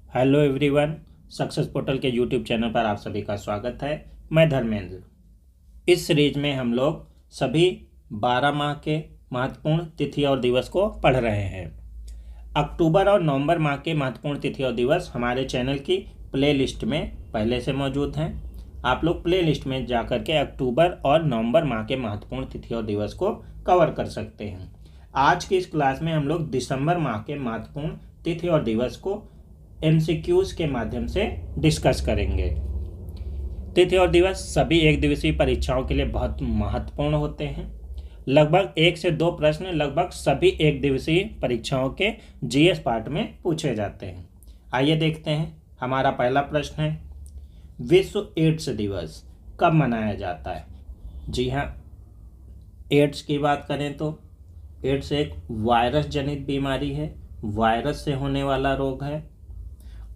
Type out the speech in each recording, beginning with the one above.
Hello everyone, success portal के YouTube channel पर आप सभी का स्वागत है। मैं धर्मेंद्र। इस सीरीज में हम लोग सभी 12 माह के महत्वपूर्ण तिथि और दिवस को पढ़ रहे हैं। अक्टूबर और नवंबर माह के महत्वपूर्ण तिथि और दिवस हमारे चैनल की प्लेलिस्ट में पहले से मौजूद हैं। आप लोग प्लेलिस्ट में जाकर के अक्टूबर और नवंबर माह के महत्वपूर्ण तिथि और दिवस को कवर कर सकते हैं। आज की इस क्लास में हम लोग दिसंबर माह के महत्वपूर्ण तिथि और दिवस को MCQs के माध्यम से डिस्कस करेंगे। तिथि और दिवस सभी एक दिवसीय परीक्षाओं के लिए बहुत महत्वपूर्ण होते हैं। लगभग 1 से 2 प्रश्न लगभग सभी एक दिवसीय परीक्षाओं के GS पार्ट में पूछे जाते हैं। आइए देखते हैं। हमारा पहला प्रश्न है, विश्व एड्स दिवस कब मनाया जाता है? जी हाँ, एड्स की बात करें तो एड्स एक वायरस जनित बीमारी है, वायरस से होने वाला रोग है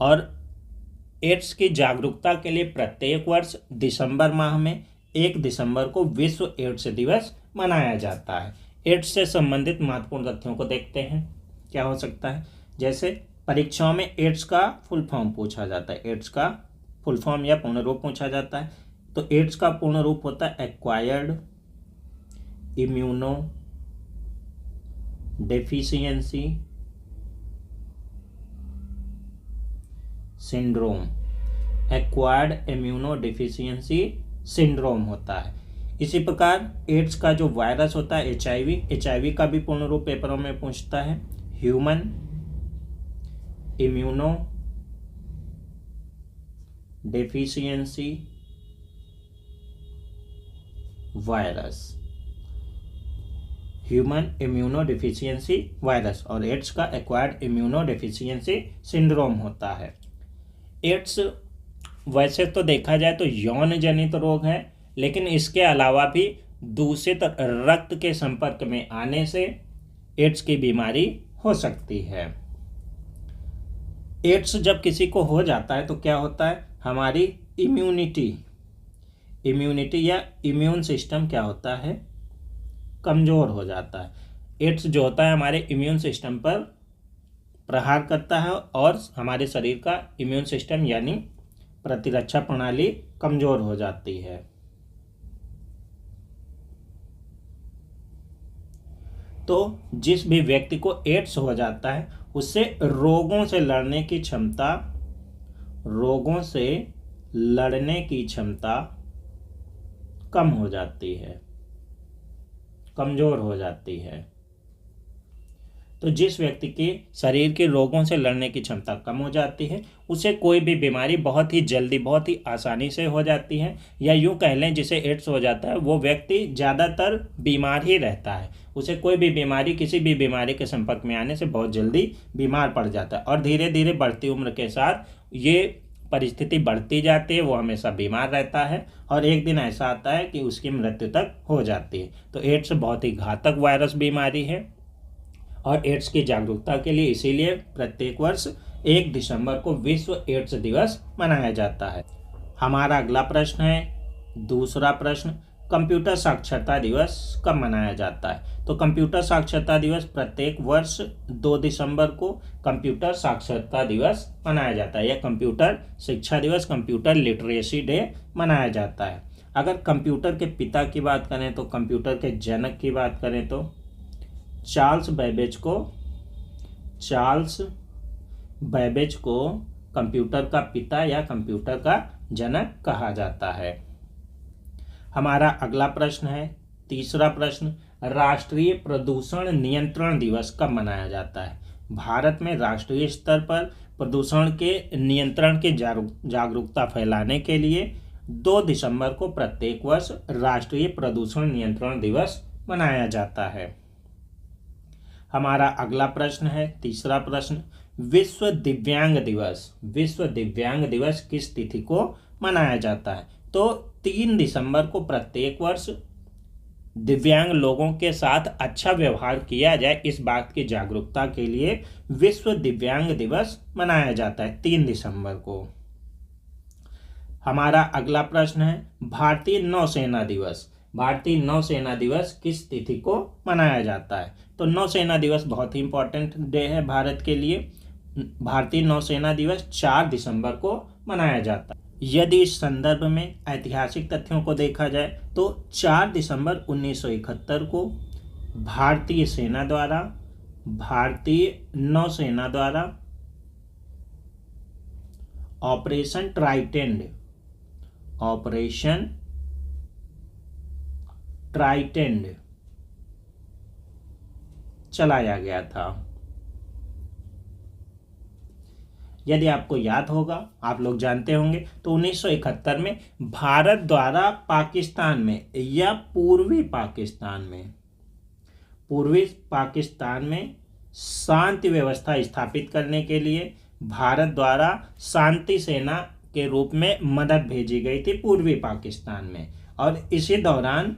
और एड्स की जागरूकता के लिए प्रत्येक वर्ष दिसंबर माह में 1 दिसंबर को विश्व एड्स दिवस मनाया जाता है। एड्स से संबंधित महत्वपूर्ण तथ्यों को देखते हैं। क्या हो सकता है? जैसे परीक्षाओं में एड्स का फुल फॉर्म पूछा जाता है, एड्स का फुल फॉर्म या पूर्ण रूप पूछा जाता है। तो एड्स का पूर्ण रूप होता है acquired immuno deficiency syndrome. Acquired immuno deficiency syndrome होता है। इसी प्रकार एड्स का जो वायरस होता है HIV का भी पूर्ण रूप पेपरों में पूछता है, human immuno deficiency virus, human immuno deficiency virus और एड्स का एक्वायर्ड इम्यूनो डेफिशिएंसी सिंड्रोम होता है। एड्स वैसे तो देखा जाए तो यौन जनित रोग है, लेकिन इसके अलावा भी दूषित रक्त के संपर्क में आने से एड्स की बीमारी हो सकती है। एड्स जब किसी को हो जाता है तो क्या होता है? हमारी इम्यूनिटी या इम्यून सिस्टम क्या होता है? कमज़ोर हो जाता है। एड्स जो होता है हमारे इम्यून सिस्टम पर प्रहार करता है और हमारे शरीर का इम्यून सिस्टम यानी प्रतिरक्षा प्रणाली कमज़ोर हो जाती है। तो जिस भी व्यक्ति को एड्स हो जाता है उससे रोगों से लड़ने की क्षमता कम हो जाती है, कमज़ोर हो जाती है। तो जिस व्यक्ति के शरीर के रोगों से लड़ने की क्षमता कम हो जाती है उसे कोई भी बीमारी बहुत ही जल्दी, बहुत ही आसानी से हो जाती है। या यूँ कह लें, जिसे एड्स हो जाता है वो व्यक्ति ज़्यादातर बीमार ही रहता है। उसे कोई भी बीमारी, किसी भी बीमारी के संपर्क में आने से बहुत जल्दी बीमार पड़ जाता है और धीरे धीरे बढ़ती उम्र के साथ ये परिस्थिति बढ़ती जाती है। वो हमेशा बीमार रहता है और एक दिन ऐसा आता है कि उसकी मृत्यु तक हो जाती है। तो एड्स बहुत ही घातक वायरस बीमारी है और एड्स की जागरूकता के लिए इसीलिए प्रत्येक वर्ष 1 दिसंबर को विश्व एड्स दिवस मनाया जाता है। हमारा अगला प्रश्न है, दूसरा प्रश्न, कंप्यूटर साक्षरता दिवस कब मनाया जाता है? तो कंप्यूटर साक्षरता दिवस प्रत्येक वर्ष 2 दिसंबर को कंप्यूटर साक्षरता दिवस मनाया जाता है या कंप्यूटर शिक्षा दिवस, कंप्यूटर लिटरेसी डे मनाया जाता है। अगर कंप्यूटर के पिता की बात करें तो, कंप्यूटर के जनक की बात करें तो चार्ल्स बैबेज को कंप्यूटर का पिता या कंप्यूटर का जनक कहा जाता है। हमारा अगला प्रश्न है, तीसरा प्रश्न, राष्ट्रीय प्रदूषण नियंत्रण दिवस कब मनाया जाता है? भारत में राष्ट्रीय स्तर पर प्रदूषण के नियंत्रण की जागरूकता फैलाने के लिए 2 दिसंबर को प्रत्येक वर्ष राष्ट्रीय प्रदूषण नियंत्रण दिवस मनाया जाता है। हमारा अगला प्रश्न है, तीसरा प्रश्न, विश्व दिव्यांग दिवस किस तिथि को मनाया जाता है? तो 3 दिसंबर को प्रत्येक वर्ष दिव्यांग लोगों के साथ अच्छा व्यवहार किया जाए, इस बात की जागरूकता के लिए विश्व दिव्यांग दिवस मनाया जाता है 3 दिसंबर को। हमारा अगला प्रश्न है, भारतीय नौसेना दिवस किस तिथि को मनाया जाता है? तो नौसेना दिवस बहुत ही इंपॉर्टेंट डे है भारत के लिए। भारतीय नौसेना दिवस 4 दिसंबर को मनाया जाता है। यदि इस संदर्भ में ऐतिहासिक तथ्यों को देखा जाए तो 4 दिसंबर 1971 को भारतीय नौसेना द्वारा ऑपरेशन ट्राइटेंड चलाया गया था। यदि आपको याद होगा, आप लोग जानते होंगे, तो 1971 में भारत द्वारा पाकिस्तान में या पूर्वी पाकिस्तान में शांति व्यवस्था स्थापित करने के लिए भारत द्वारा शांति सेना के रूप में मदद भेजी गई थी पूर्वी पाकिस्तान में। और इसी दौरान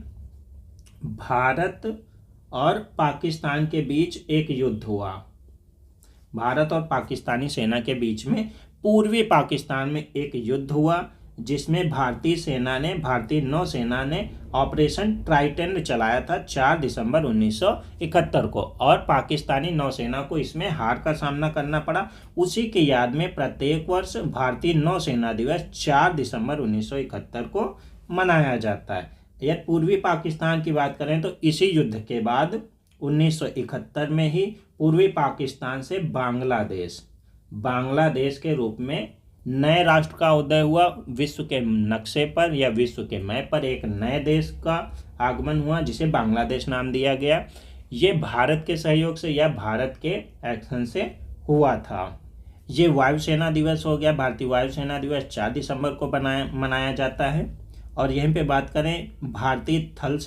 भारत और पाकिस्तान के बीच एक युद्ध हुआ। भारत और पाकिस्तानी सेना के बीच में पूर्वी पाकिस्तान में एक युद्ध हुआ, जिसमें भारतीय नौसेना ने ऑपरेशन ट्राइटेंड चलाया था 4 दिसंबर 1971 को, और पाकिस्तानी नौसेना को इसमें हार का सामना करना पड़ा। उसी की याद में प्रत्येक वर्ष भारतीय नौसेना दिवस 4 दिसंबर 1971 को मनाया जाता है। यदि पूर्वी पाकिस्तान की बात करें तो इसी युद्ध के बाद 1971 में ही पूर्वी पाकिस्तान से बांग्लादेश के रूप में नए राष्ट्र का उदय हुआ। विश्व के नक्शे पर या विश्व के मैप पर एक नए देश का आगमन हुआ, जिसे बांग्लादेश नाम दिया गया। ये भारत के सहयोग से या भारत के एक्शन से हुआ था। ये वायुसेना दिवस हो गया। भारतीय वायुसेना दिवस 4 दिसंबर को मनाया जाता है। और यहीं पे बात करें भारतीय थल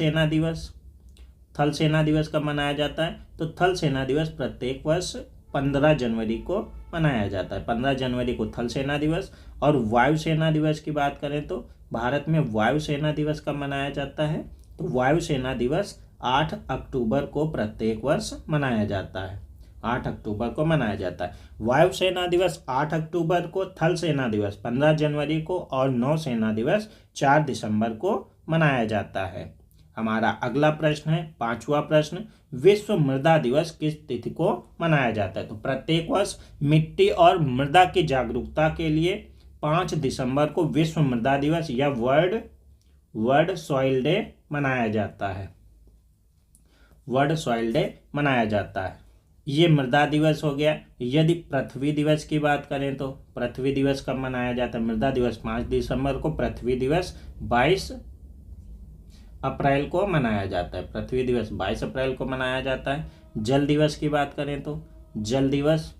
सेना दिवस कब मनाया जाता है, तो थल सेना दिवस प्रत्येक वर्ष 15 जनवरी को मनाया जाता है। 15 जनवरी को थल सेना दिवस। और वायुसेना दिवस की बात करें तो भारत में वायुसेना दिवस कब मनाया जाता है, तो वायुसेना दिवस 8 अक्टूबर को प्रत्येक वर्ष मनाया जाता है। 8 अक्टूबर को मनाया जाता है वायुसेना दिवस 8 अक्टूबर को, थल सेना दिवस 15 जनवरी को और नौसेना दिवस 4 दिसंबर को मनाया जाता है। हमारा अगला प्रश्न है 5वां प्रश्न, विश्व मृदा दिवस किस तिथि को मनाया जाता है, तो प्रत्येक वर्ष मिट्टी और मृदा की जागरूकता के लिए 5 दिसंबर को विश्व मृदा दिवस या वर्ल्ड सॉइल डे मनाया जाता है। ये मृदा दिवस हो गया। यदि पृथ्वी दिवस की बात करें तो पृथ्वी दिवस कब मनाया जाता है, मृदा दिवस 5 दिसंबर को, पृथ्वी दिवस 22 अप्रैल को मनाया जाता है। पृथ्वी दिवस 22 अप्रैल को मनाया जाता है। जल दिवस की बात करें तो जल दिवस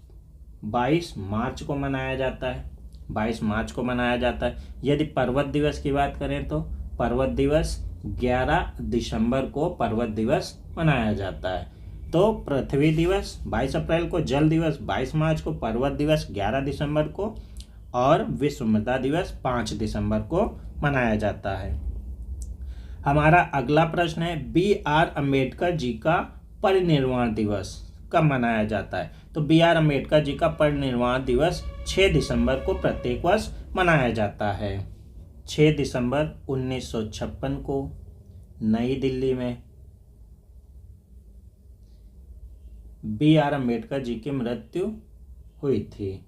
22 मार्च को मनाया जाता है। 22 मार्च को मनाया जाता है। यदि पर्वत दिवस की बात करें तो पर्वत दिवस 11 दिसंबर को पर्वत दिवस मनाया जाता है। तो पृथ्वी दिवस 22 अप्रैल को, जल दिवस 22 मार्च को, पर्वत दिवस 11 दिसंबर को और विश्व मृदा दिवस 5 दिसंबर को मनाया जाता है। हमारा अगला प्रश्न है B.R. अम्बेडकर जी का परिनिर्वाण दिवस कब मनाया जाता है, तो B.R. अम्बेडकर जी का परिनिर्वाण दिवस 6 दिसंबर को प्रत्येक वर्ष मनाया जाता है। 6 दिसंबर 1956 को नई दिल्ली में B.R. अम्बेडकर जी की मृत्यु हुई थी।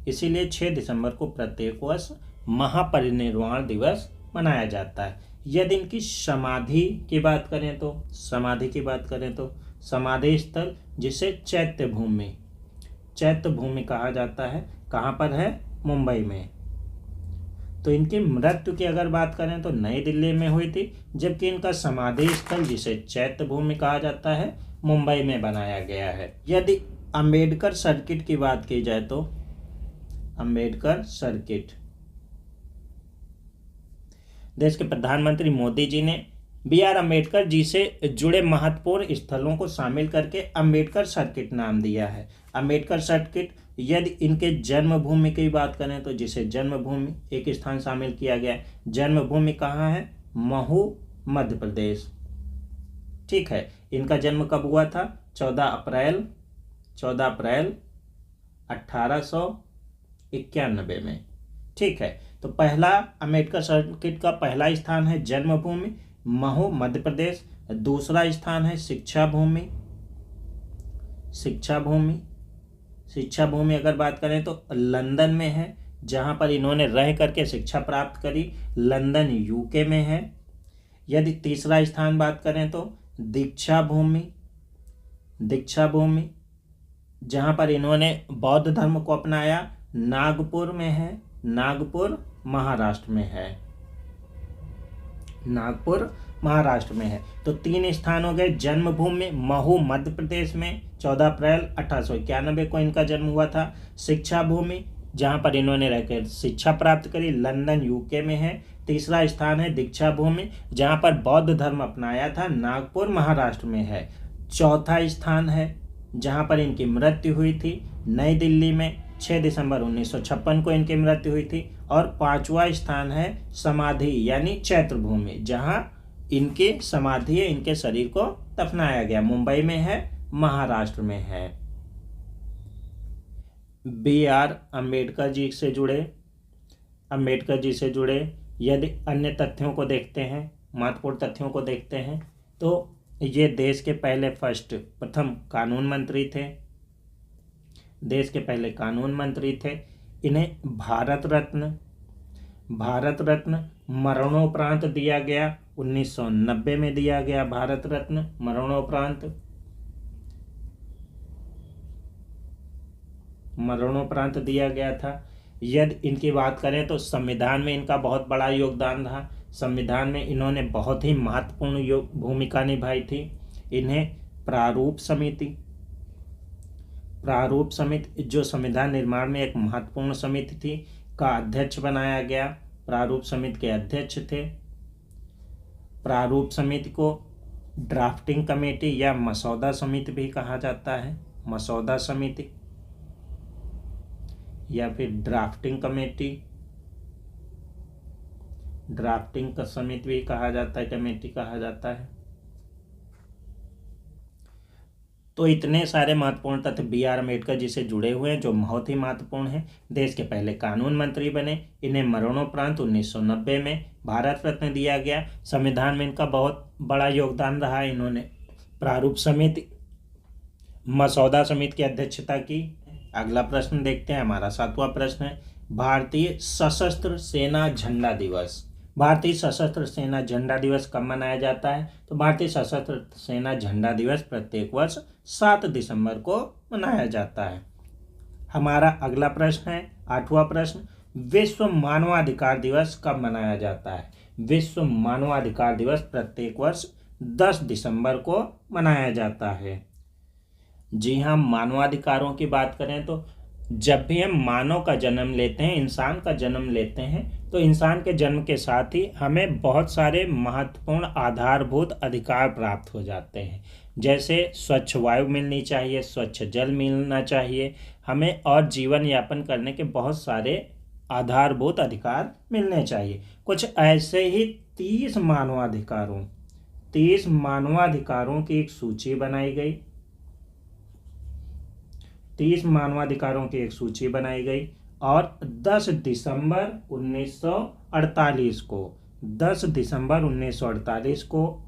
इसीलिए 6 दिसंबर को प्रत्येक वर्ष महापरिनिर्वाण दिवस मनाया जाता है। यदि इनकी समाधि की बात करें तो समाधि स्थल, जिसे चैत्य भूमि कहा जाता है, कहाँ पर है, मुंबई में। तो इनकी मृत्यु की अगर बात करें तो नई दिल्ली में हुई थी, जबकि इनका समाधि स्थल, जिसे चैत्य भूमि कहा जाता है, मुंबई में बनाया गया है। यदि अंबेडकर सर्किट की बात की जाए तो अंबेडकर सर्किट, देश के प्रधानमंत्री मोदी जी ने B.R. अम्बेडकर जी से जुड़े महत्वपूर्ण स्थलों को शामिल करके अंबेडकर सर्किट नाम दिया है। अंबेडकर सर्किट, यदि इनके जन्मभूमि की बात करें तो जिसे जन्मभूमि एक स्थान शामिल किया गया है। जन्मभूमि कहाँ है, महू, मध्य प्रदेश। ठीक है, इनका जन्म कब हुआ था, 14 अप्रैल 1891 में। ठीक है, तो पहला अम्बेडकर सर्किट का पहला स्थान है जन्मभूमि महू, मध्य प्रदेश। दूसरा स्थान है शिक्षा भूमि शिक्षा भूमि अगर बात करें तो लंदन में है, जहाँ पर इन्होंने रह करके शिक्षा प्राप्त करी, लंदन यूके में है। यदि तीसरा स्थान बात करें तो दीक्षा भूमि, दीक्षा भूमि जहाँ पर इन्होंने बौद्ध धर्म को अपनाया, नागपुर में है, नागपुर महाराष्ट्र में है, नागपुर महाराष्ट्र में है। तो 3 स्थान हो गए। जन्मभूमि महू मध्य प्रदेश में, 14 अप्रैल 1891 को इनका जन्म हुआ था। शिक्षा भूमि जहाँ पर इन्होंने रहकर शिक्षा प्राप्त करी, लंदन यूके में है। तीसरा स्थान है दीक्षा भूमि, जहाँ पर बौद्ध धर्म अपनाया था, नागपुर महाराष्ट्र में है। चौथा स्थान है जहाँ पर इनकी मृत्यु हुई थी, नई दिल्ली में, 6 दिसंबर 1956 को इनकी मृत्यु हुई थी। और 5वां स्थान है समाधि यानी चैत्र भूमि, जहाँ इनकी समाधि है, इनके शरीर को दफनाया गया, मुंबई में है, महाराष्ट्र में है। BR अम्बेडकर जी से जुड़े, अम्बेडकर जी से जुड़े यदि अन्य तथ्यों को देखते हैं, महत्वपूर्ण तथ्यों को देखते हैं, तो ये देश के पहले प्रथम कानून मंत्री थे, देश के पहले कानून मंत्री थे। इन्हें भारत रत्न मरणोपरांत दिया गया, 1990 में दिया गया भारत रत्न मरणोपरांत दिया गया था। यदि इनकी बात करें तो संविधान में इनका बहुत बड़ा योगदान रहा, संविधान में इन्होंने बहुत ही महत्वपूर्ण भूमिका निभाई थी। इन्हें प्रारूप समिति जो संविधान निर्माण में एक महत्वपूर्ण समिति थी का अध्यक्ष बनाया गया, प्रारूप समिति के अध्यक्ष थे। प्रारूप समिति को ड्राफ्टिंग कमेटी या मसौदा समिति भी कहा जाता है, मसौदा समिति या फिर ड्राफ्टिंग कमेटी, ड्राफ्टिंग का समिति भी कहा जाता है, कमेटी कहा जाता है। तो इतने सारे महत्वपूर्ण तथ्य BR अम्बेडकर जी से जुड़े हुए हैं जो बहुत ही महत्वपूर्ण हैं। देश के पहले कानून मंत्री बने, इन्हें मरणोपरांत 1990 में भारत रत्न दिया गया। संविधान में इनका बहुत बड़ा योगदान रहा, इन्होंने प्रारूप समिति, मसौदा समिति की अध्यक्षता की। अगला प्रश्न देखते हैं, हमारा 7वां प्रश्न है, भारतीय सशस्त्र सेना झंडा दिवस। भारतीय सशस्त्र सेना झंडा दिवस कब मनाया जाता है? तो भारतीय सशस्त्र सेना झंडा दिवस प्रत्येक वर्ष 7 दिसंबर को मनाया जाता है। हमारा अगला प्रश्न है 8वां प्रश्न, विश्व मानवाधिकार दिवस कब मनाया जाता है? विश्व मानवाधिकार दिवस प्रत्येक वर्ष 10 दिसंबर को मनाया जाता है। जी हाँ, मानवाधिकारों की बात करें तो जब भी हम मानव का जन्म लेते हैं, इंसान का जन्म लेते हैं, तो इंसान के जन्म के साथ ही हमें बहुत सारे महत्वपूर्ण आधारभूत अधिकार प्राप्त हो जाते हैं। जैसे स्वच्छ वायु मिलनी चाहिए, स्वच्छ जल मिलना चाहिए, हमें और जीवन यापन करने के बहुत सारे आधारभूत अधिकार मिलने चाहिए। कुछ ऐसे ही 30 मानवाधिकारों की एक सूची बनाई गई, 30 मानवाधिकारों की एक सूची बनाई गई और 10 दिसंबर 1948 को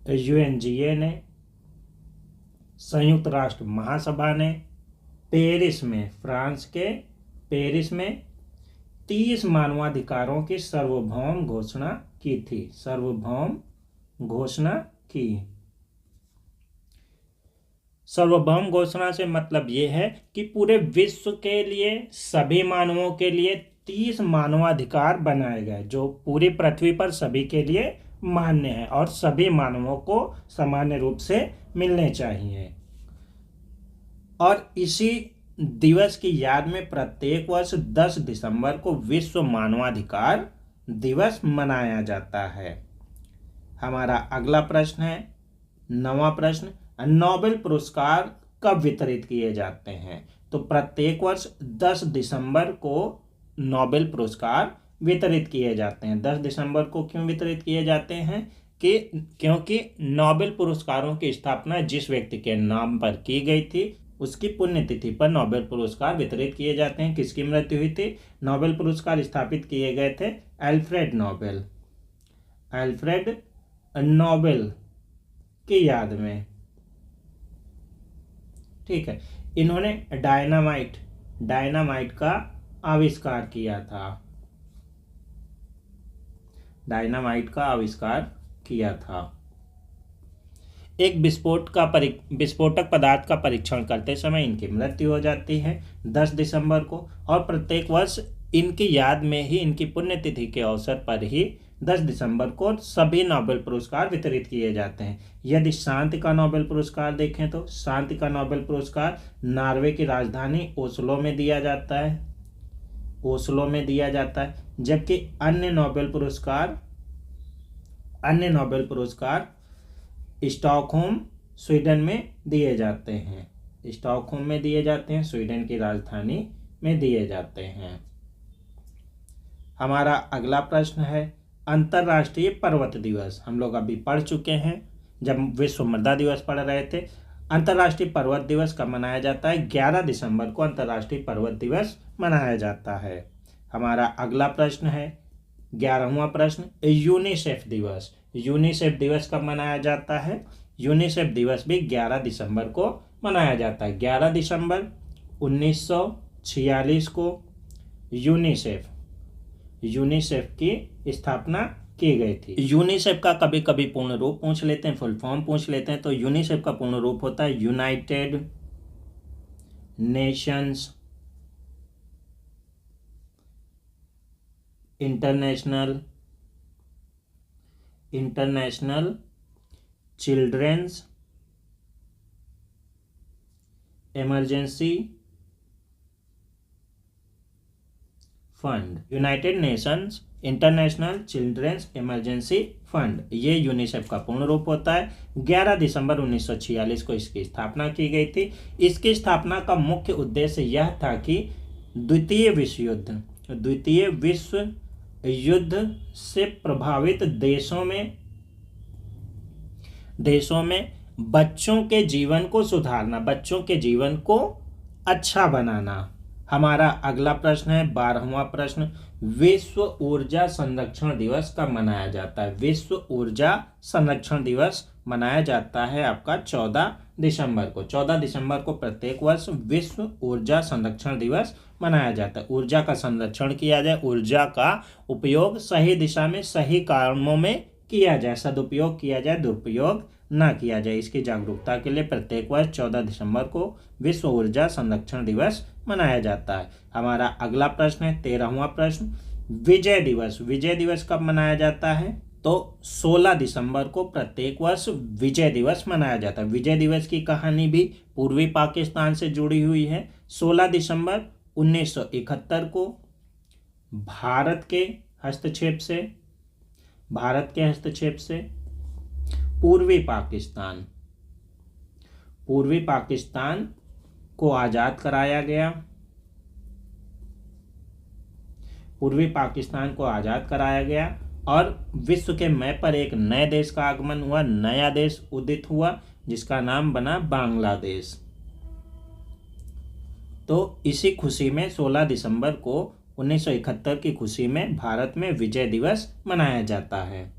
UNGA ने, संयुक्त राष्ट्र महासभा ने पेरिस में, फ्रांस के पेरिस में 30 मानवाधिकारों की सार्वभौम घोषणा की थी, सार्वभौम घोषणा की। सार्वभौम घोषणा से मतलब ये है कि पूरे विश्व के लिए, सभी मानवों के लिए 30 मानवाधिकार बनाए गए जो पूरी पृथ्वी पर सभी के लिए मान्य है और सभी मानवों को सामान्य रूप से मिलने चाहिए। और इसी दिवस की याद में प्रत्येक वर्ष 10 दिसंबर को विश्व मानवाधिकार दिवस मनाया जाता है। हमारा अगला प्रश्न है 9वां प्रश्न, नोबेल पुरस्कार कब वितरित किए जाते हैं? तो प्रत्येक वर्ष 10 दिसंबर को नोबेल पुरस्कार वितरित किए जाते हैं। 10 दिसंबर को क्यों वितरित किए जाते हैं? क्योंकि नोबेल पुरस्कारों की स्थापना जिस व्यक्ति के नाम पर की गई थी उसकी पुण्यतिथि पर नोबेल पुरस्कार वितरित किए जाते हैं। किसकी मृत्यु हुई थी? नोबेल पुरस्कार स्थापित किए गए थे अल्फ्रेड नोबेल की याद में। ठीक है, इन्होंने डायनामाइट का आविष्कार किया था। डायनामाइट का आविष्कार किया था। एक विस्फोटक पदार्थ का परीक्षण करते समय इनकी मृत्यु हो जाती है 10 दिसंबर को, और प्रत्येक वर्ष इनकी याद में ही, इनकी पुण्यतिथि के अवसर पर ही 10 दिसंबर को सभी नोबेल पुरस्कार वितरित किए जाते हैं। यदि शांति का नोबेल पुरस्कार देखें तो शांति का नोबेल पुरस्कार नॉर्वे की राजधानी ओस्लो में दिया जाता है, जबकि अन्य नोबेल पुरस्कार स्टॉकहोम स्वीडन में दिए जाते हैं। स्वीडन की राजधानी में दिए जाते हैं। हमारा अगला प्रश्न है अंतर्राष्ट्रीय पर्वत दिवस। हम लोग अभी पढ़ चुके हैं जब विश्व मृदा दिवस पढ़ रहे थे। अंतर्राष्ट्रीय पर्वत दिवस कब मनाया जाता है? 11 दिसंबर को अंतर्राष्ट्रीय पर्वत दिवस मनाया जाता है। हमारा अगला प्रश्न है 11वां प्रश्न, यूनिसेफ दिवस। यूनिसेफ दिवस कब मनाया जाता है? यूनिसेफ दिवस भी 11 दिसंबर को मनाया जाता है। 11 दिसंबर 1946 को यूनिसेफ की स्थापना की गई थी। यूनिसेफ का कभी कभी पूर्ण रूप पूछ लेते हैं, फुल फॉर्म पूछ लेते हैं। तो यूनिसेफ का पूर्ण रूप होता है United Nations International Children's Emergency Fund. United Nations International Children's Emergency Fund, ये यूनिसेफ का पूर्ण रूप होता है। 11 दिसंबर 1946 को इसकी स्थापना की गई थी। इसकी स्थापना का मुख्य उद्देश्य यह था कि द्वितीय विश्व युद्ध से प्रभावित देशों में बच्चों के जीवन को सुधारना, बच्चों के जीवन को अच्छा बनाना। हमारा अगला प्रश्न है 12वां प्रश्न, विश्व ऊर्जा संरक्षण दिवस कब मनाया जाता है? विश्व ऊर्जा संरक्षण दिवस मनाया जाता है आपका 14 दिसंबर को। 14 दिसंबर को प्रत्येक वर्ष विश्व ऊर्जा संरक्षण दिवस मनाया जाता है। ऊर्जा का संरक्षण किया जाए, ऊर्जा का उपयोग सही दिशा में सही कामों में किया जाए, सदुपयोग किया जाए, दुरुपयोग ना किया जाए, इसकी जागरूकता के लिए प्रत्येक वर्ष 14 दिसंबर को विश्व ऊर्जा संरक्षण दिवस मनाया जाता है। हमारा अगला प्रश्न है 13वां प्रश्न, विजय दिवस। विजय दिवस कब मनाया जाता है? तो 16 दिसंबर को प्रत्येक वर्ष विजय दिवस मनाया जाता है। विजय दिवस की कहानी भी पूर्वी पाकिस्तान से जुड़ी हुई है। 16 दिसंबर 1971 को भारत के हस्तक्षेप से पूर्वी पाकिस्तान को आज़ाद कराया गया। और विश्व के मैप पर एक नए देश का आगमन हुआ, नया देश उदित हुआ जिसका नाम बना बांग्लादेश। तो इसी खुशी में 16 दिसंबर को 1971 की खुशी में भारत में विजय दिवस मनाया जाता है।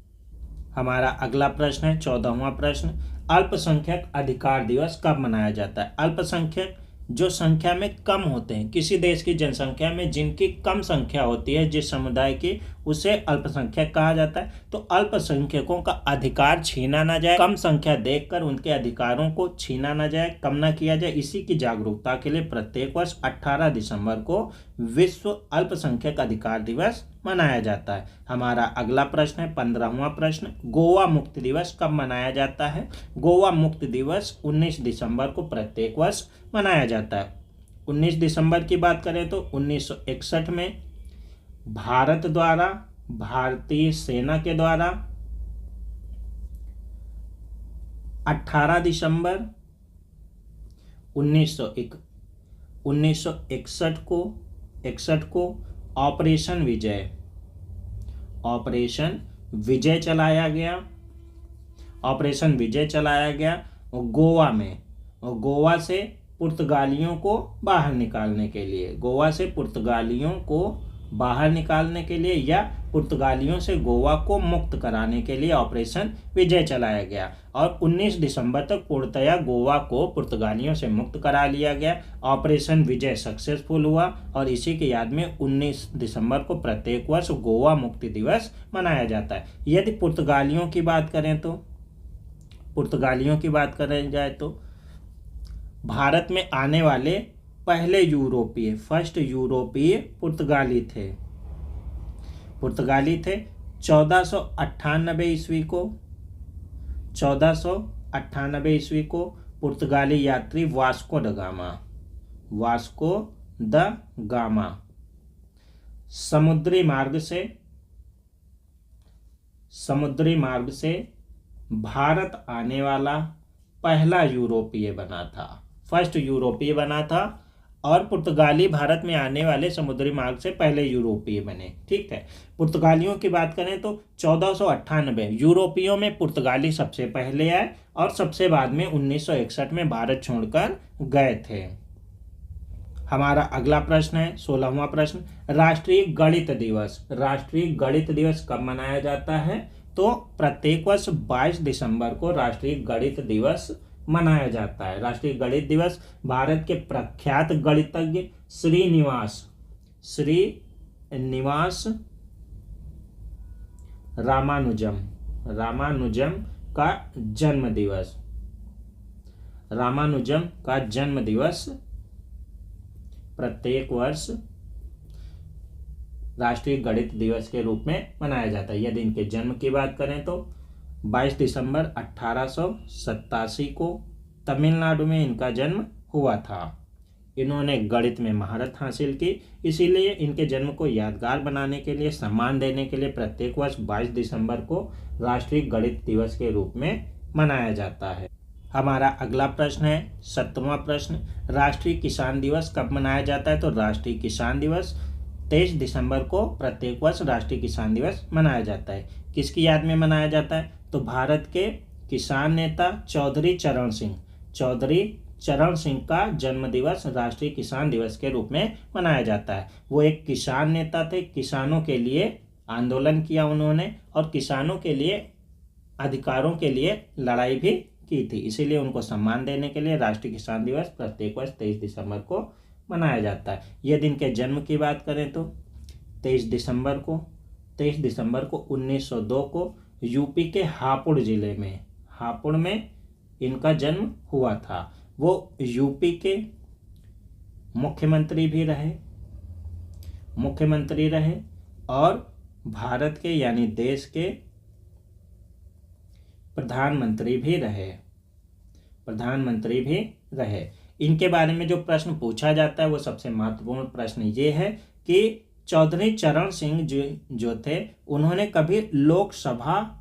हमारा अगला प्रश्न है 14वां प्रश्न, अल्पसंख्यक अधिकार दिवस कब मनाया जाता है? अल्पसंख्यक जो संख्या में कम होते हैं, किसी देश की जनसंख्या में जिनकी कम संख्या होती है, जिस समुदाय की, उसे अल्पसंख्यक कहा जाता है। तो अल्पसंख्यकों का अधिकार छीना ना जाए, कम संख्या देखकर उनके अधिकारों को छीना ना जाए, कम ना किया जाए, इसी की जागरूकता के लिए प्रत्येक वर्ष 18 दिसंबर को विश्व अल्पसंख्यक अधिकार दिवस मनाया जाता है। हमारा अगला प्रश्न है 15वां प्रश्न, गोवा मुक्ति दिवस कब मनाया जाता है? गोवा मुक्ति दिवस 19 दिसंबर को प्रत्येक वर्ष मनाया जाता है। 19 दिसंबर की बात करें तो 1961 में भारतीय सेना के द्वारा 18 दिसंबर 1961 को ऑपरेशन विजय चलाया गया गोवा में, गोवा से पुर्तगालियों को बाहर निकालने के लिए, गोवा से पुर्तगालियों को बाहर निकालने के लिए या पुर्तगालियों से गोवा को मुक्त कराने के लिए ऑपरेशन विजय चलाया गया और 19 दिसंबर तक पूर्णतया गोवा को पुर्तगालियों से मुक्त करा लिया गया। ऑपरेशन विजय सक्सेसफुल हुआ और इसी की याद में 19 दिसंबर को प्रत्येक वर्ष गोवा मुक्ति दिवस मनाया जाता है। यदि पुर्तगालियों की बात करें तो भारत में आने वाले पहले फर्स्ट यूरोपीय पुर्तगाली थे 1498 ईस्वी को पुर्तगाली यात्री वास्को द गामा समुद्री मार्ग से भारत आने वाला पहला यूरोपीय बना था और पुर्तगाली भारत में आने वाले समुद्री मार्ग से पहले यूरोपीय बने। ठीक है, पुर्तगालियों की बात करें तो 1498 यूरोपियों में पुर्तगाली सबसे पहले आए और सबसे बाद में 1961 में भारत छोड़कर गए थे। हमारा अगला प्रश्न है 16वां प्रश्न, राष्ट्रीय गणित दिवस कब मनाया जाता है? तो प्रत्येक वर्ष 22 दिसंबर को राष्ट्रीय गणित दिवस मनाया जाता है। राष्ट्रीय गणित दिवस भारत के प्रख्यात गणितज्ञ श्रीनिवास रामानुजम का जन्म दिवस प्रत्येक वर्ष राष्ट्रीय गणित दिवस के रूप में मनाया जाता है। यदि इनके जन्म की बात करें तो 22 दिसंबर 1887 को तमिलनाडु में इनका जन्म हुआ था। इन्होंने गणित में महारत हासिल की, इसीलिए इनके जन्म को यादगार बनाने के लिए, सम्मान देने के लिए प्रत्येक वर्ष 22 दिसंबर को राष्ट्रीय गणित दिवस के रूप में मनाया जाता है। हमारा अगला प्रश्न है 17वां प्रश्न, राष्ट्रीय किसान दिवस कब मनाया जाता है? तो राष्ट्रीय किसान दिवस 23 दिसंबर को प्रत्येक वर्ष राष्ट्रीय किसान दिवस मनाया जाता है। किसकी याद में मनाया जाता है? तो भारत के किसान नेता चौधरी चरण सिंह का जन्म दिवस राष्ट्रीय किसान दिवस के रूप में मनाया जाता है। वो एक किसान नेता थे, किसानों के लिए आंदोलन किया उन्होंने और किसानों के लिए अधिकारों के लिए लड़ाई भी की थी, इसीलिए उनको सम्मान देने के लिए राष्ट्रीय किसान दिवस प्रत्येक वर्ष 23 दिसंबर को मनाया जाता है। यदि इनके जन्म की बात करें तो 23 दिसंबर को 1902 को यूपी के हापुड़ में इनका जन्म हुआ था। वो यूपी के मुख्यमंत्री रहे और भारत के यानी देश के प्रधानमंत्री भी रहे। इनके बारे में जो प्रश्न पूछा जाता है वो सबसे महत्वपूर्ण प्रश्न ये है कि चौधरी चरण सिंह जो थे उन्होंने कभी लोकसभा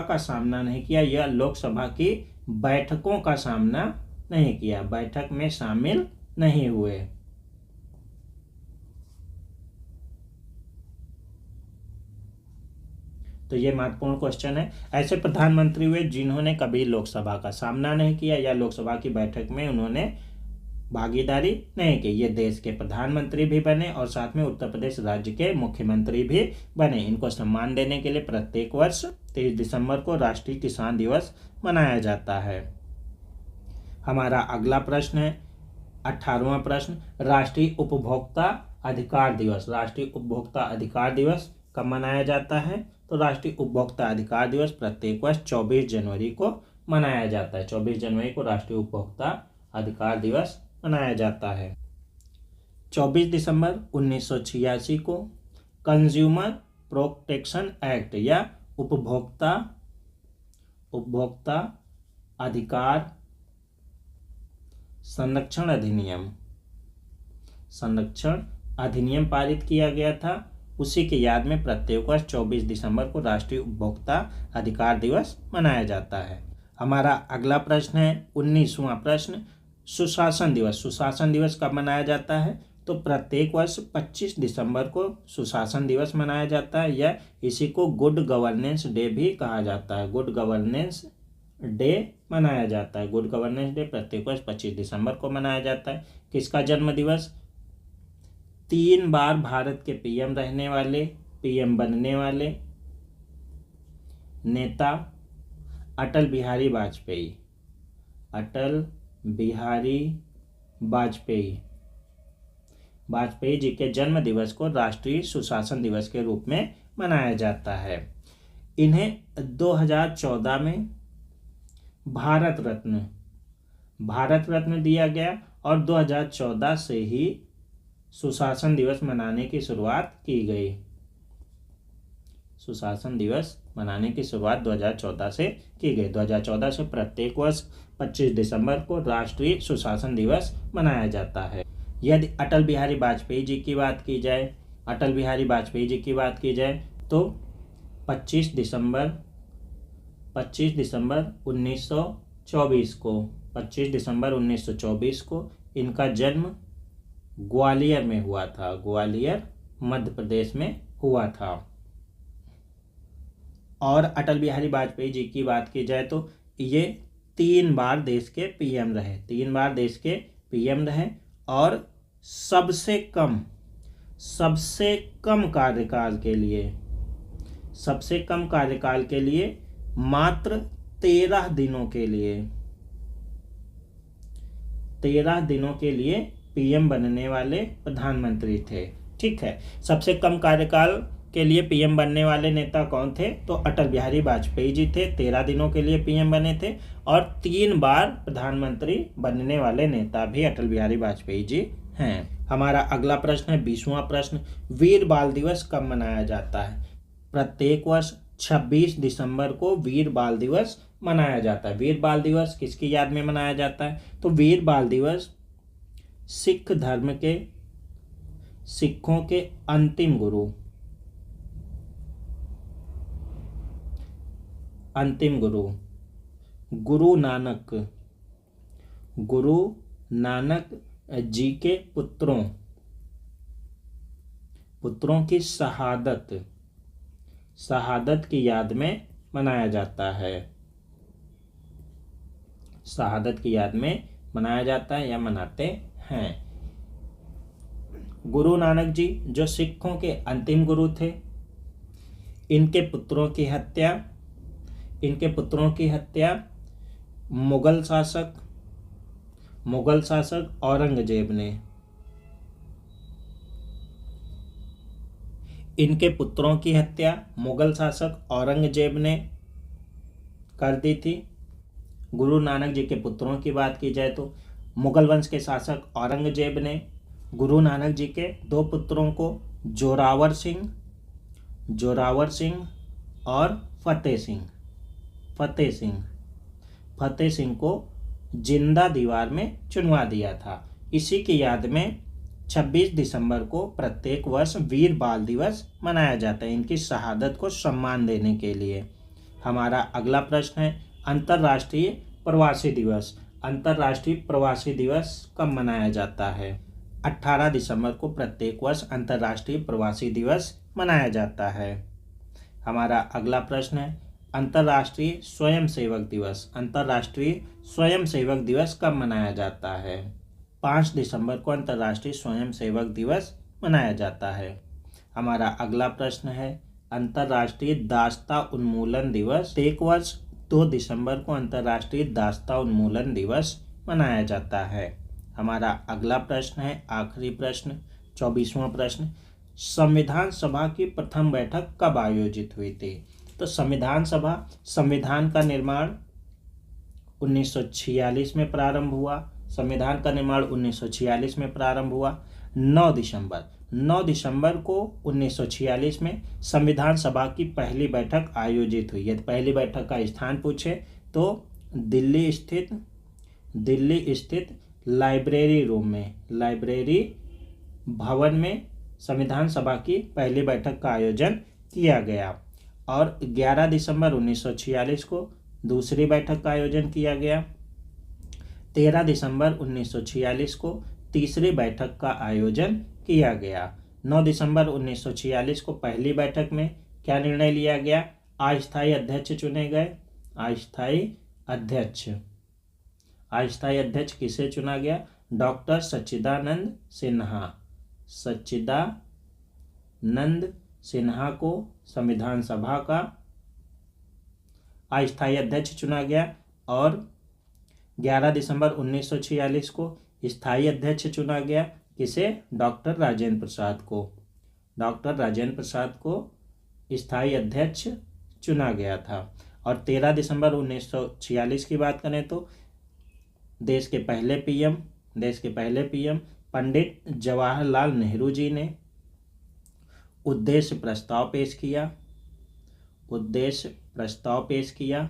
का सामना नहीं किया या लोकसभा की बैठकों का सामना नहीं किया, बैठक में शामिल नहीं हुए। तो ये महत्वपूर्ण क्वेश्चन है। ऐसे प्रधानमंत्री हुए जिन्होंने कभी लोकसभा का सामना नहीं किया या लोकसभा की बैठक में उन्होंने भागीदारी नहीं की। ये देश के प्रधानमंत्री भी बने और साथ में उत्तर प्रदेश राज्य के मुख्यमंत्री भी बने। इनको सम्मान देने के लिए प्रत्येक वर्ष 23 दिसंबर को राष्ट्रीय किसान दिवस मनाया जाता है। हमारा अगला प्रश्न है 18वां प्रश्न, राष्ट्रीय उपभोक्ता अधिकार दिवस कब मनाया जाता है? तो राष्ट्रीय उपभोक्ता अधिकार दिवस प्रत्येक वर्ष 24 जनवरी को मनाया जाता है। 24 जनवरी को राष्ट्रीय उपभोक्ता अधिकार दिवस मनाया जाता है। 24 दिसंबर 1986 को कंज्यूमर प्रोटेक्शन एक्ट या उपभोक्ता अधिकार संरक्षण अधिनियम पारित किया गया था। उसी की याद में प्रत्येक वर्ष 24 दिसंबर को राष्ट्रीय उपभोक्ता अधिकार दिवस मनाया जाता है। हमारा अगला प्रश्न है 19वां प्रश्न, सुशासन दिवस कब मनाया जाता है? तो प्रत्येक वर्ष 25 दिसंबर को सुशासन दिवस मनाया जाता है या इसी को गुड गवर्नेंस डे भी कहा जाता है। गुड गवर्नेंस डे मनाया जाता है। गुड गवर्नेंस डे प्रत्येक वर्ष 25 दिसंबर को मनाया जाता है। किसका जन्म दिवस? 3 बार भारत के पीएम रहने वाले, पीएम बनने वाले नेता अटल बिहारी वाजपेयी। अटल बिहारी वाजपेयी। वाजपेयी जी के जन्म दिवस को राष्ट्रीय सुशासन दिवस के रूप में मनाया जाता है। इन्हें 2014 में भारत रत्न दिया गया और 2014 से ही सुशासन दिवस मनाने की शुरुआत की गई। सुशासन दिवस मनाने की शुरुआत 2014 से की गई। 2014 से प्रत्येक वर्ष 25 दिसंबर को राष्ट्रीय सुशासन दिवस मनाया जाता है। यदि अटल बिहारी वाजपेयी जी की बात की जाए, तो 25 दिसंबर 1924 को इनका जन्म ग्वालियर में हुआ था। ग्वालियर मध्य प्रदेश में हुआ था। और अटल बिहारी वाजपेयी जी की बात की जाए तो ये 3 बार देश के पीएम रहे और सबसे कम कार्यकाल के लिए मात्र 13 दिनों के लिए पीएम बनने वाले प्रधानमंत्री थे। ठीक है, सबसे कम कार्यकाल के लिए पीएम बनने वाले नेता कौन थे? तो अटल बिहारी वाजपेयी जी थे, 13 दिनों के लिए पीएम बने थे। और 3 बार प्रधानमंत्री बनने वाले नेता भी अटल बिहारी वाजपेयी जी हैं। हमारा अगला प्रश्न है 20वां प्रश्न, वीर बाल दिवस कब मनाया जाता है? प्रत्येक वर्ष 26 दिसंबर को वीर बाल दिवस मनाया जाता है। वीर बाल दिवस किसकी याद में मनाया जाता है? तो वीर बाल दिवस सिख धर्म के सिखों के अंतिम गुरु गुरु नानक जी के पुत्रों की शहादत की याद में मनाया जाता है। शहादत की याद में मनाया जाता है या मनाते हैं। गुरु नानक जी जो सिखों के अंतिम गुरु थे, इनके पुत्रों की हत्या मुगल शासक औरंगजेब ने कर दी थी। गुरु नानक जी के पुत्रों की बात की जाए तो मुगल वंश के शासक औरंगजेब ने गुरु नानक जी के 2 पुत्रों को जोरावर सिंह और फतेह सिंह को जिंदा दीवार में चुनवा दिया था। इसी की याद में 26 दिसंबर को प्रत्येक वर्ष वीर बाल दिवस मनाया जाता है, इनकी शहादत को सम्मान देने के लिए। हमारा अगला प्रश्न है अंतर्राष्ट्रीय प्रवासी दिवस कब मनाया जाता है? 18 दिसंबर को प्रत्येक वर्ष अंतर्राष्ट्रीय प्रवासी दिवस मनाया जाता है। हमारा अगला प्रश्न है अंतर्राष्ट्रीय स्वयंसेवक दिवस कब मनाया जाता है? 5 दिसंबर को अंतर्राष्ट्रीय स्वयंसेवक दिवस मनाया जाता है। हमारा अगला प्रश्न है अंतर्राष्ट्रीय दास्ता उन्मूलन दिवस। प्रत्येक वर्ष 2 दिसंबर को अंतर्राष्ट्रीय दास्ता उन्मूलन दिवस मनाया जाता है। हमारा अगला प्रश्न है आखिरी प्रश्न 24वां प्रश्न, संविधान सभा की प्रथम बैठक कब आयोजित हुई थी? तो संविधान का निर्माण 1946 में प्रारंभ हुआ। 9 दिसंबर को 1946 में संविधान सभा की पहली बैठक आयोजित हुई। यदि पहली बैठक का स्थान पूछे तो दिल्ली स्थित लाइब्रेरी भवन में संविधान सभा की पहली बैठक का आयोजन किया गया। और 11 दिसंबर 1946 को दूसरी बैठक का आयोजन किया गया। 13 दिसंबर 1946 को तीसरी बैठक का आयोजन किया गया। 9 दिसंबर 1946 को पहली बैठक में क्या निर्णय लिया गया? अस्थायी अध्यक्ष चुने गए। अस्थायी अध्यक्ष किसे चुना गया? डॉक्टर सच्चिदानंद सच्चिदानंद सिन्हा को संविधान सभा का अस्थायी अध्यक्ष चुना गया और 11 दिसंबर 1946 को स्थायी अध्यक्ष चुना गया। किसे? डॉक्टर राजेंद्र प्रसाद को। डॉक्टर राजेंद्र प्रसाद को स्थायी अध्यक्ष चुना गया था। और 13 दिसंबर 1946 की बात करें तो देश के पहले पीएम पंडित जवाहरलाल नेहरू जी ने उद्देश्य प्रस्ताव पेश किया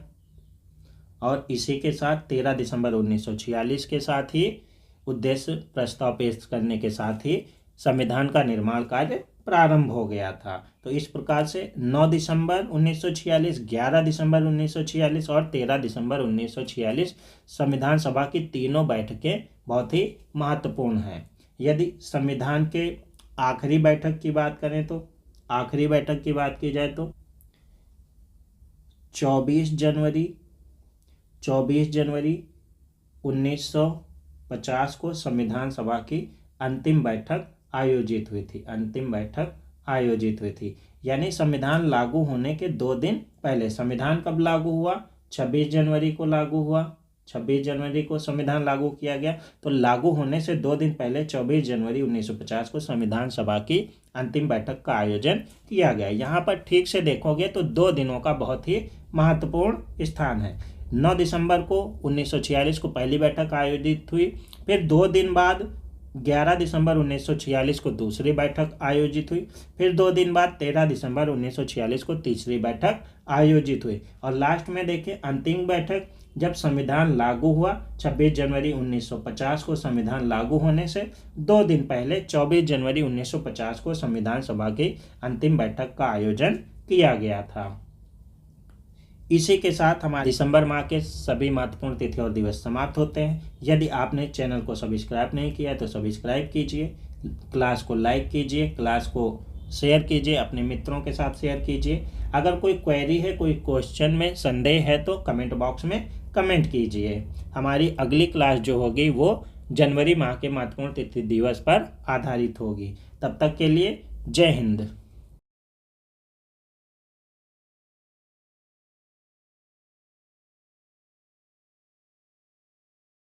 और इसी के साथ 13 दिसंबर 1946 के साथ ही उद्देश्य प्रस्ताव पेश करने के साथ ही संविधान का निर्माण कार्य प्रारंभ हो गया था। तो इस प्रकार से 9 दिसंबर 1946, 11 दिसंबर 1946 और 13 दिसंबर 1946 संविधान सभा की तीनों बैठकें बहुत ही महत्वपूर्ण हैं। यदि संविधान के आखिरी बैठक की बात करें तो आखिरी बैठक की बात की जाए तो 24 जनवरी 1950 को संविधान सभा की अंतिम बैठक आयोजित हुई थी। यानी संविधान लागू होने के 2 दिन पहले। संविधान कब लागू हुआ? 26 जनवरी को लागू हुआ। 26 जनवरी को संविधान लागू किया गया। तो लागू होने से 2 दिन पहले 24 जनवरी 1950 को संविधान सभा की अंतिम बैठक का आयोजन किया गया। यहाँ पर ठीक से देखोगे तो 2 दिनों का बहुत ही महत्वपूर्ण स्थान है। 9 दिसंबर को 1946 को पहली बैठक आयोजित हुई। फिर 2 दिन बाद 11 दिसंबर 1946 को दूसरी बैठक आयोजित हुई। फिर 2 दिन बाद 13 दिसंबर 1946 को तीसरी बैठक आयोजित हुई। और लास्ट में देखिए अंतिम बैठक जब संविधान लागू हुआ 26 जनवरी 1950 को संविधान लागू होने से 2 दिन पहले 24 जनवरी 1950 को संविधान सभा की अंतिम बैठक का आयोजन किया गया था। इसी के साथ हमारे दिसंबर माह के सभी महत्वपूर्ण तिथि और दिवस समाप्त होते हैं। यदि आपने चैनल को सब्सक्राइब नहीं किया तो सब्सक्राइब कीजिए, क्लास को लाइक कीजिए, क्लास को शेयर कीजिए, अपने मित्रों के साथ शेयर कीजिए। अगर कोई क्वेरी है, कोई क्वेश्चन में संदेह है तो कमेंट बॉक्स में कमेंट कीजिए। हमारी अगली क्लास जो होगी वो जनवरी माह के महत्वपूर्ण तिथि दिवस पर आधारित होगी। तब तक के लिए जय हिंद।